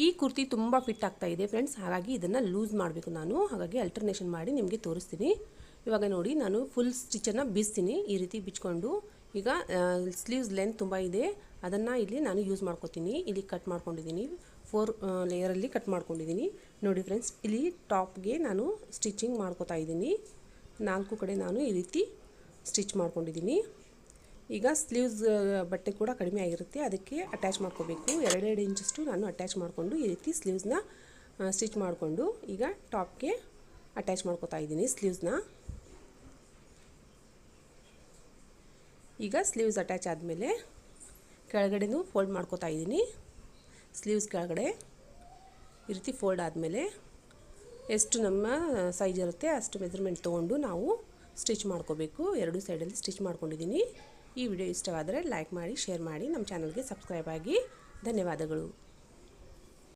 ಈ ಕುರ್ತಿ ತುಂಬ ಫಿಟ್ ಆಗ್ತಾ ಇದೆ ಫ್ರೆಂಡ್ಸ್, ಹಾಗಾಗಿ ಇದನ್ನು ಲೂಸ್ ಮಾಡಬೇಕು ನಾನು. ಹಾಗಾಗಿ ಅಲ್ಟರ್ನೇಷನ್ ಮಾಡಿ ನಿಮಗೆ ತೋರಿಸ್ತೀನಿ. ಇವಾಗ ನೋಡಿ, ನಾನು ಫುಲ್ ಸ್ಟಿಚ್ಚನ್ನು ಬೀಸ್ತೀನಿ. ಈ ರೀತಿ ಬಿಚ್ಕೊಂಡು ಈಗ ಸ್ಲೀವ್ಸ್ ಲೆಂತ್ ತುಂಬ ಇದೆ, ಅದನ್ನು ಇಲ್ಲಿ ನಾನು ಯೂಸ್ ಮಾಡ್ಕೊತೀನಿ. ಇಲ್ಲಿ ಕಟ್ ಮಾಡ್ಕೊಂಡಿದ್ದೀನಿ, 4 ಲೇಯರಲ್ಲಿ ಕಟ್ ಮಾಡ್ಕೊಂಡಿದ್ದೀನಿ. ನೋಡಿ ಫ್ರೆಂಡ್ಸ್, ಇಲ್ಲಿ ಟಾಪ್ಗೆ ನಾನು ಸ್ಟಿಚಿಂಗ್ ಮಾಡ್ಕೋತಾ ಇದ್ದೀನಿ. 4 ಕಡೆ ನಾನು ಈ ರೀತಿ ಸ್ಟಿಚ್ ಮಾಡ್ಕೊಂಡಿದ್ದೀನಿ. ಈಗ ಸ್ಲೀವ್ಸ್ ಬಟ್ಟೆ ಕೂಡ ಕಡಿಮೆ ಆಗಿರುತ್ತೆ, ಅದಕ್ಕೆ ಅಟ್ಯಾಚ್ ಮಾಡ್ಕೋಬೇಕು. 2 ಇಂಚಷ್ಟು ನಾನು ಅಟ್ಯಾಚ್ ಮಾಡಿಕೊಂಡು ಈ ರೀತಿ ಸ್ಲೀವ್ಸ್ನ ಸ್ಟಿಚ್ ಮಾಡಿಕೊಂಡು ಈಗ ಟಾಪ್ಗೆ ಅಟ್ಯಾಚ್ ಮಾಡ್ಕೋತಾ ಇದ್ದೀನಿ ಸ್ಲೀವ್ಸ್ನ. ಈಗ ಸ್ಲೀವ್ಸ್ ಅಟ್ಯಾಚ್ ಆದಮೇಲೆ ಕೆಳಗಡೆನೂ ಫೋಲ್ಡ್ ಮಾಡ್ಕೋತಾ ಇದ್ದೀನಿ. ಸ್ಲೀವ್ಸ್ ಕೆಳಗಡೆ ಈ ರೀತಿ ಫೋಲ್ಡ್ ಆದಮೇಲೆ ಎಷ್ಟು ನಮ್ಮ ಸೈಜ್ ಇರುತ್ತೆ ಅಷ್ಟು ಮೆಜರ್ಮೆಂಟ್ ತೊಗೊಂಡು ನಾವು ಸ್ಟಿಚ್ ಮಾಡ್ಕೋಬೇಕು. 2 ಸೈಡಲ್ಲಿ ಸ್ಟಿಚ್ ಮಾಡ್ಕೊಂಡಿದ್ದೀನಿ. ಈ ವಿಡಿಯೋ ಇಷ್ಟವಾದರೆ ಲೈಕ್ ಮಾಡಿ, ಶೇರ್ ಮಾಡಿ, ನಮ್ಮ ಚಾನಲ್ಗೆ ಸಬ್ಸ್ಕ್ರೈಬ್ ಆಗಿ. ಧನ್ಯವಾದಗಳು.